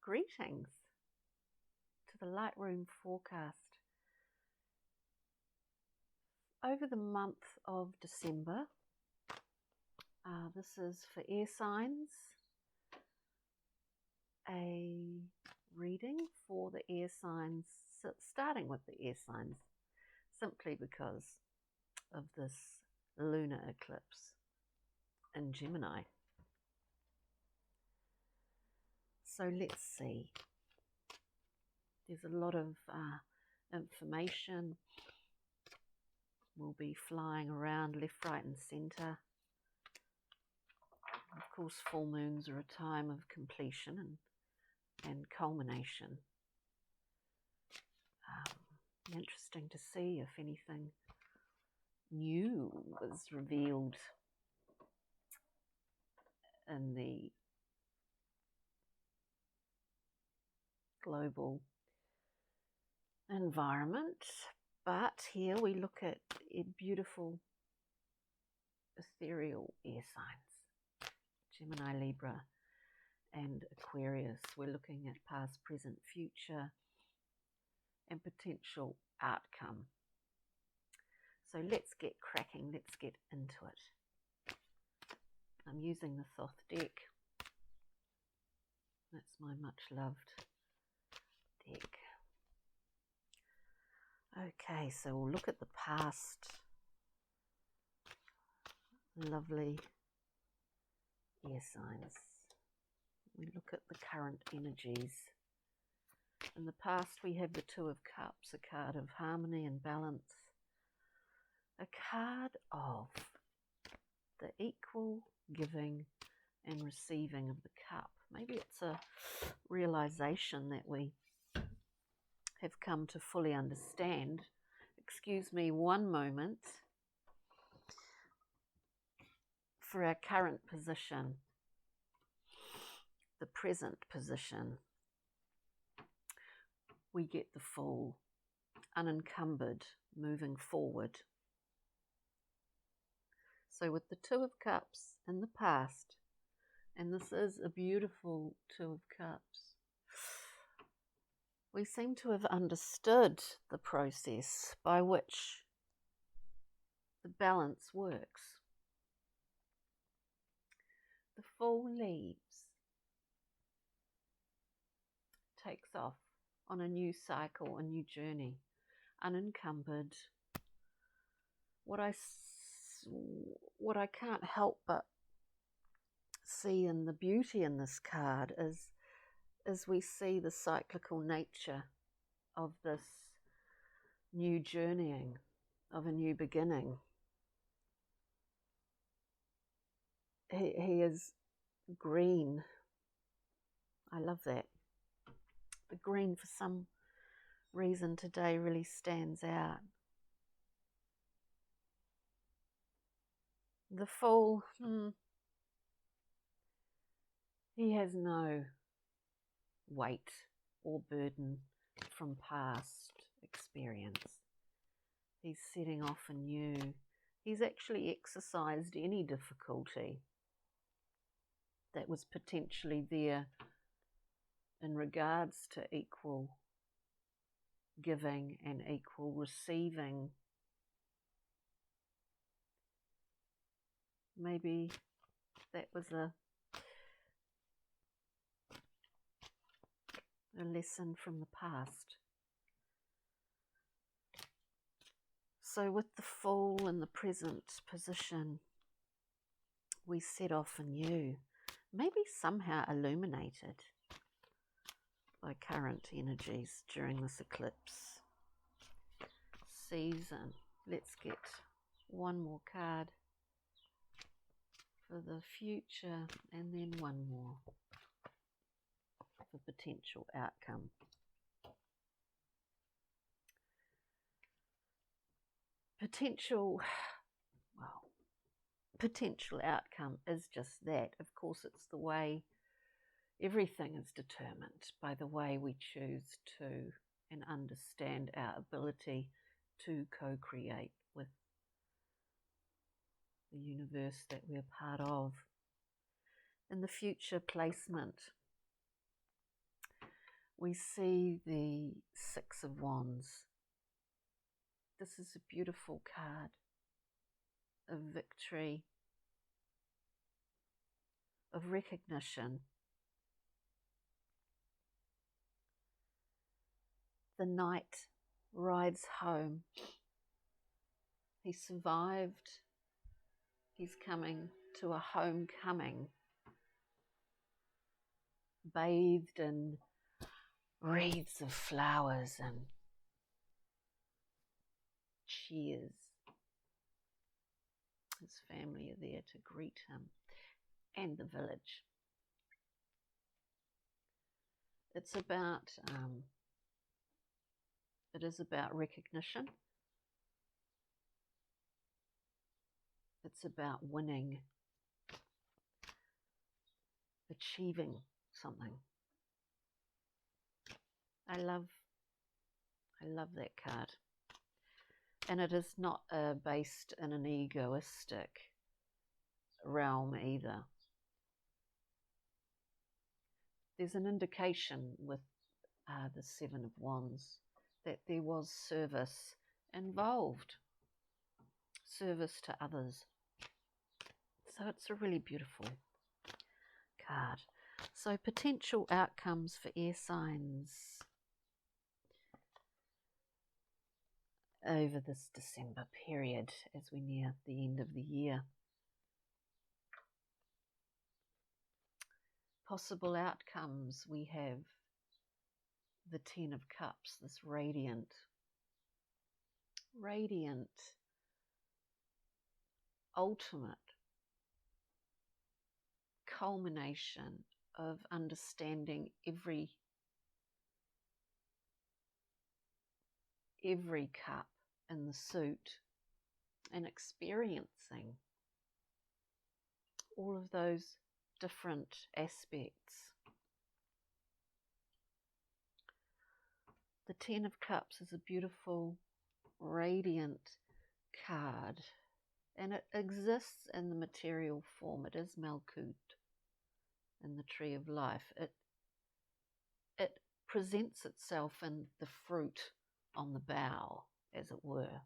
Greetings to the Lightroom forecast. Over the month of December, this is for air signs, a reading for the air signs, starting with the air signs, simply because of this lunar eclipse in Gemini. So let's see. There's a lot of information will be flying around left, right and centre. Of course, full moons are a time of completion and culmination. Interesting to see if anything new was revealed in the global environment. But here we look at beautiful ethereal air signs, Gemini, Libra and Aquarius. We're looking at past, present, future and potential outcome. So let's get cracking, let's get into it. I'm using the Thoth deck. That's my much loved deck. Okay, so we'll look at the past lovely air signs. We look at the current energies. In the past we have the Two of Cups, a card of harmony and balance, a card of the equal giving and receiving of the cup. Maybe it's a realization that we have come to fully understand. Excuse me one moment. For our current position, the present position, we get the Fool, unencumbered, moving forward. So with the Two of Cups in the past, and this is a beautiful Two of Cups, we seem to have understood the process by which the balance works. The Fool leaves, takes off on a new cycle, a new journey, unencumbered. What I can't help but see in the beauty in this card is we see the cyclical nature of this new journeying, of a new beginning. He is green. I love that. The green for some reason today really stands out. The Fool, he has no weight or burden from past experience. He's setting off anew. He's actually exercised any difficulty that was potentially there in regards to equal giving and equal receiving. Maybe that was a lesson from the past. So with the Fool in the present position, we set off anew, maybe somehow illuminated by current energies during this eclipse season. Let's get one more card for the future and then one more for potential outcome. Potential outcome is just that. Of course, it's the way everything is determined by the way we choose to and understand our ability to co-create with the universe that we're part of. In the future placement, we see the Six of Wands. This is a beautiful card of victory, of recognition. The knight rides home. He survived. He's coming to a homecoming, bathed in wreaths of flowers and cheers. His family are there to greet him, and the village. It's about, it is about recognition. It's about winning, achieving something. I love that card. And it is not based in an egoistic realm either. There's an indication with the Seven of Wands that there was service involved, service to others. So it's a really beautiful card. So potential outcomes for air signs over this December period as we near the end of the year. Possible outcomes, we have the Ten of Cups, this radiant ultimate culmination of understanding every cup in the suit and experiencing all of those different aspects. The Ten of Cups is a beautiful, radiant card, and it exists in the material form. It is Malkut in the Tree of Life. It presents itself in the fruit on the bough, as it were.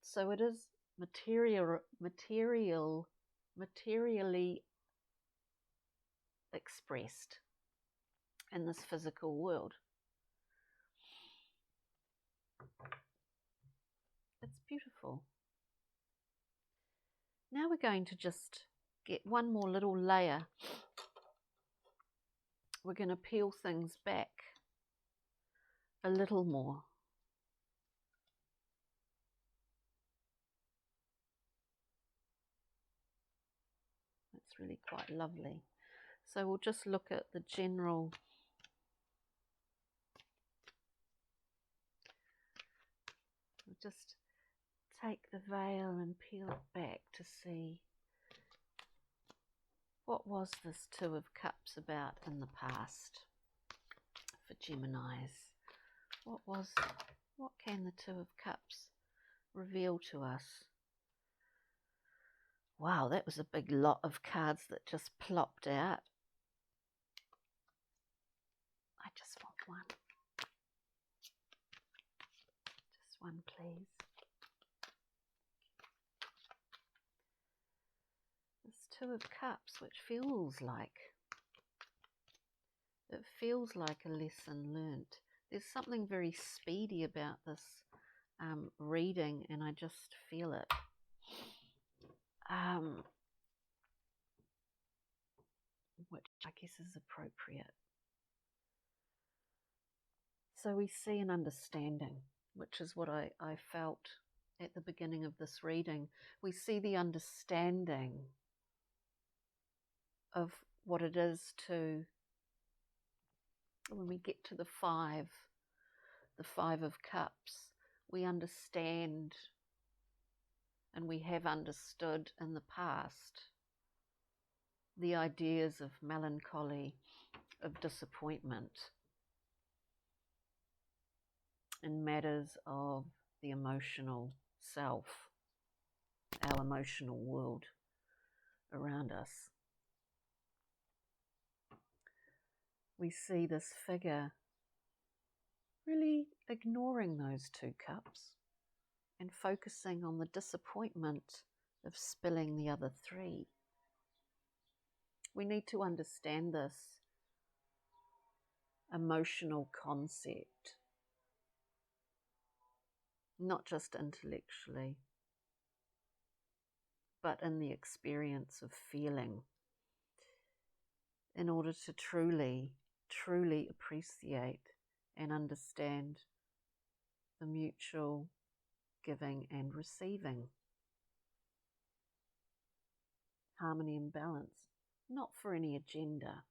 So it is materially expressed in this physical world. It's beautiful. Now we're going to just get one more little layer. We're going to peel things back a little more. That's really quite lovely. So we'll just look at the general we'll just take the veil and peel it back to see what was this Two of Cups about in the past for Geminis. What can the Two of Cups reveal to us? Wow, that was a big lot of cards that just plopped out. I just want one. Just one, please. This Two of Cups, which feels like a lesson learnt. There's something very speedy about this reading, and I just feel it. Which I guess is appropriate. So we see an understanding, which is what I felt at the beginning of this reading. We see the understanding of what it is to, when we get to the Five of Cups, we understand, and we have understood in the past, the ideas of melancholy, of disappointment, in matters of the emotional self, our emotional world around us. we see this figure really ignoring those 2 cups and focusing on the disappointment of spilling the other 3. We need to understand this emotional concept, not just intellectually, but in the experience of feeling, in order to truly, truly appreciate and understand the mutual giving and receiving. Harmony and balance, not for any agenda,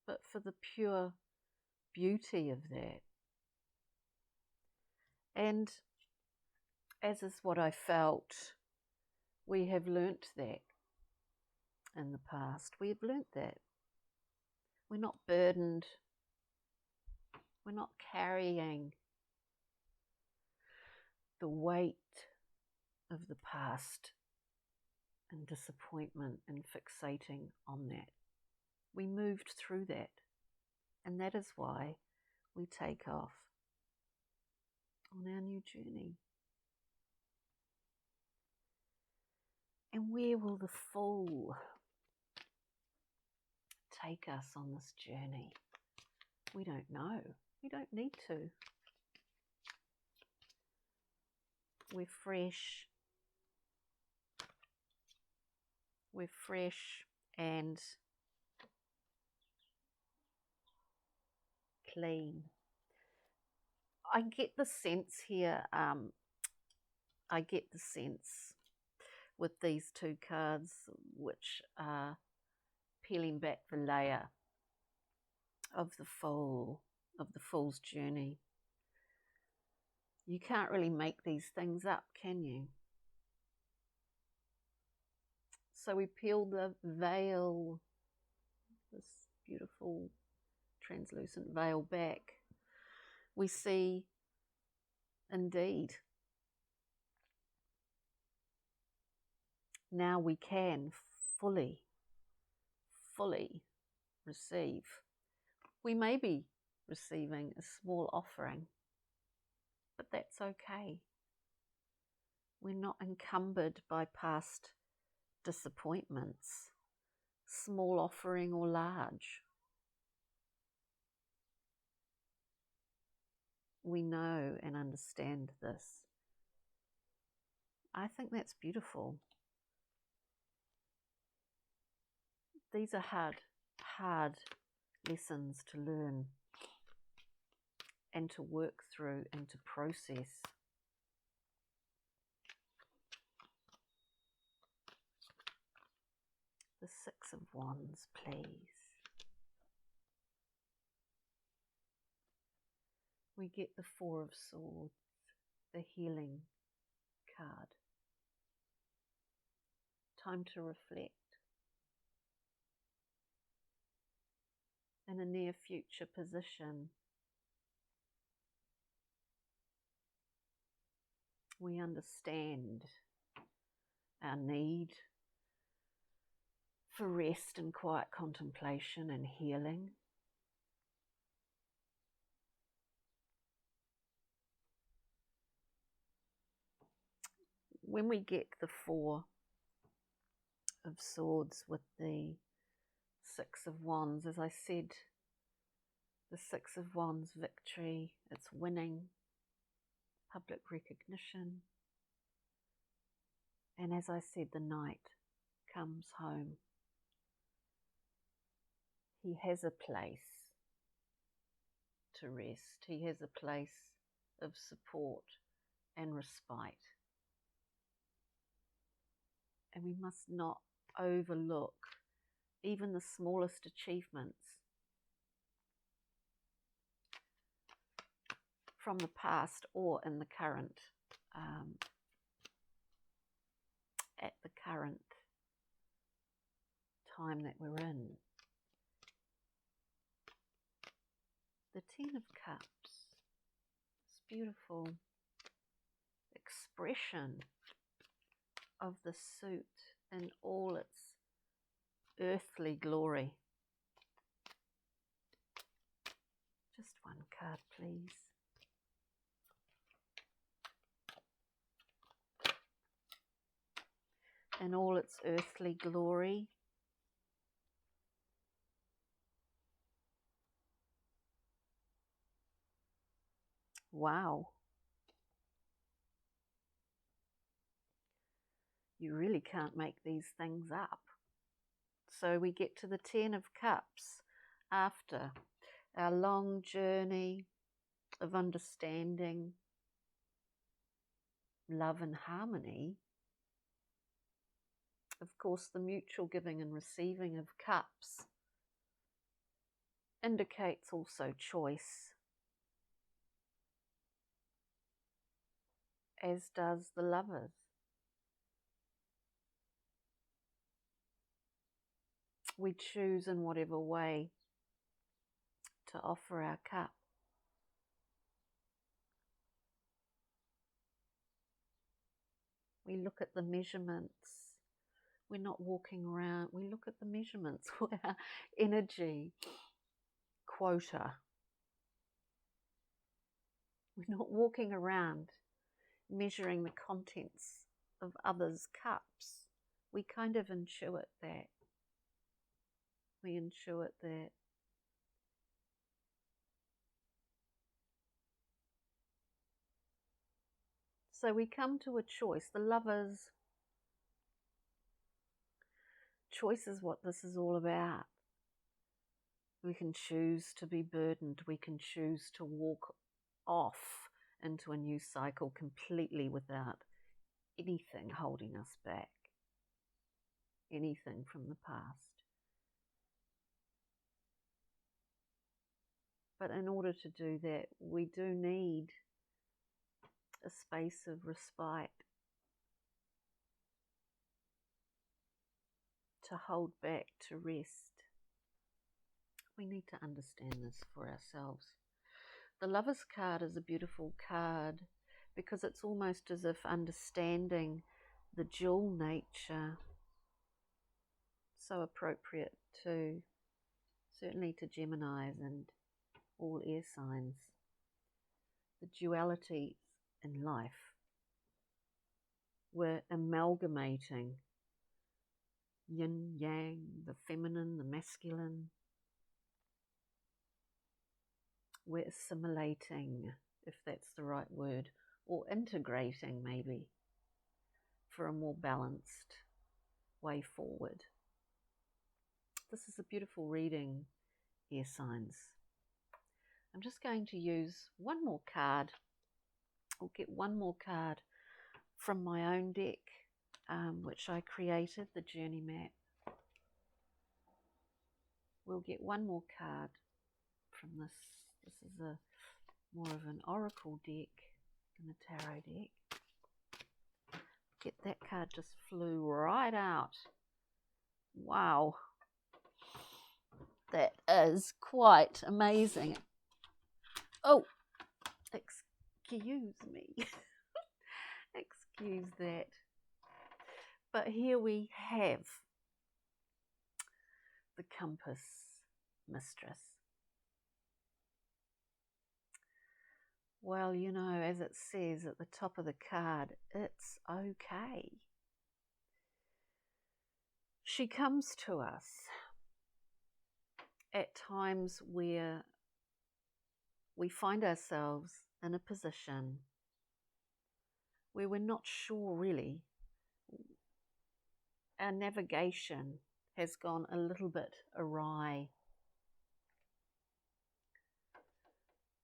but for the pure beauty of that. And as is what I felt, we have learnt that in the past. We have learnt that. We're not burdened. We're not carrying the weight of the past and disappointment and fixating on that. We moved through that, and that is why we take off on our new journey. And where will the Fool take us on this journey? We don't know. We don't need to. We're fresh. We're fresh and clean. I get the sense here, I get the sense with these 2 cards, which are peeling back the layer of the Fool, of the Fool's journey. You can't really make these things up, can you? So we peel the veil, this beautiful translucent veil back. We see, indeed, now we can fully receive. We may be receiving a small offering, but that's okay. We're not encumbered by past disappointments, small offering or large. We know and understand this. I think that's beautiful. These are hard lessons to learn and to work through and to process. The 6 of Wands, please. We get the 4 of Swords, the healing card. Time to reflect. In a near future position, we understand our need for rest and quiet contemplation and healing. When we get the 4 of Swords with the 6 of Wands, as I said, the 6 of Wands, victory, it's winning, public recognition. And as I said, the Knight comes home. He has a place to rest. He has a place of support and respite. And we must not overlook even the smallest achievements from the past or in the current, at the current time that we're in. The 10 of Cups, this beautiful expression of the suit in all its earthly glory. card, please. In all its earthly glory. Wow. You really can't make these things up. So we get to the Ten of Cups after our long journey of understanding, love and harmony. Of course, the mutual giving and receiving of cups indicates also choice, as does the Lovers. We choose in whatever way to offer our cup. We look at the measurements. We're not walking around. We look at the measurements for our energy quota. We're not walking around measuring the contents of others' cups. We kind of intuit that. We intuit that. So we come to a choice. The Lovers' choice is what this is all about. We can choose to be burdened. We can choose to walk off into a new cycle completely without anything holding us back, anything from the past. But in order to do that, we do need a space of respite to hold back, to rest. We need to understand this for ourselves. The Lover's card is a beautiful card because it's almost as if understanding the dual nature, so appropriate to, certainly to Geminis and all air signs, the duality in life. We're amalgamating yin, yang, the feminine, the masculine. We're assimilating, if that's the right word, or integrating maybe, for a more balanced way forward. This is a beautiful reading, air signs. I'm just going to use one more card, or get one more card from my own deck, which I created, the Journey Map. We'll get one more card from this. This is a more of an oracle deck than a tarot deck. Get that card, just flew right out. Wow. That is quite amazing. Oh, excuse me. Excuse that. But here we have the Compass Mistress. Well, you know, as it says at the top of the card, it's okay. She comes to us at times where we find ourselves in a position where we're not sure really. Our navigation has gone a little bit awry.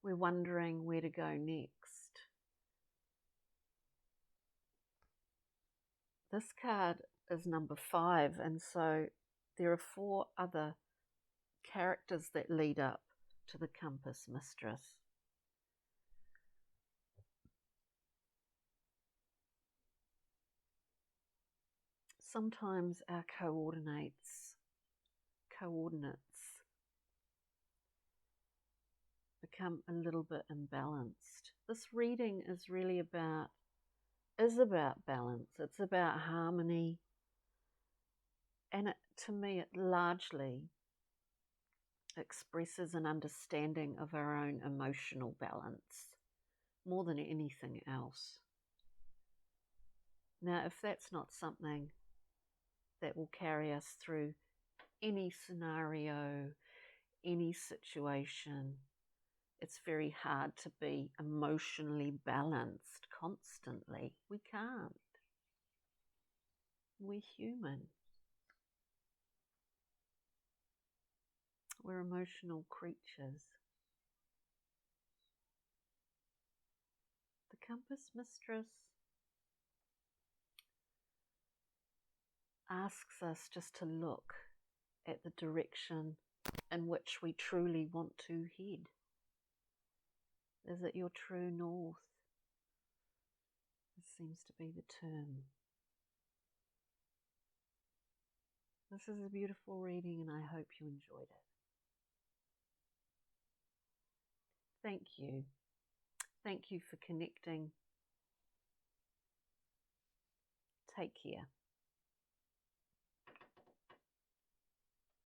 We're wondering where to go next. This card is number 5, and so there are 4 other characters that lead up to the Compass Mistress. Sometimes our coordinates become a little bit imbalanced. This reading is really about balance. It's about harmony, and to me it largely expresses an understanding of our own emotional balance more than anything else. Now, if that's not something that will carry us through any scenario, any situation, it's very hard to be emotionally balanced constantly. We can't. We're human. We're emotional creatures. The Compass Mistress asks us just to look at the direction in which we truly want to head. Is it your true north? This seems to be the term. This is a beautiful reading and I hope you enjoyed it. Thank you. Thank you for connecting. Take care.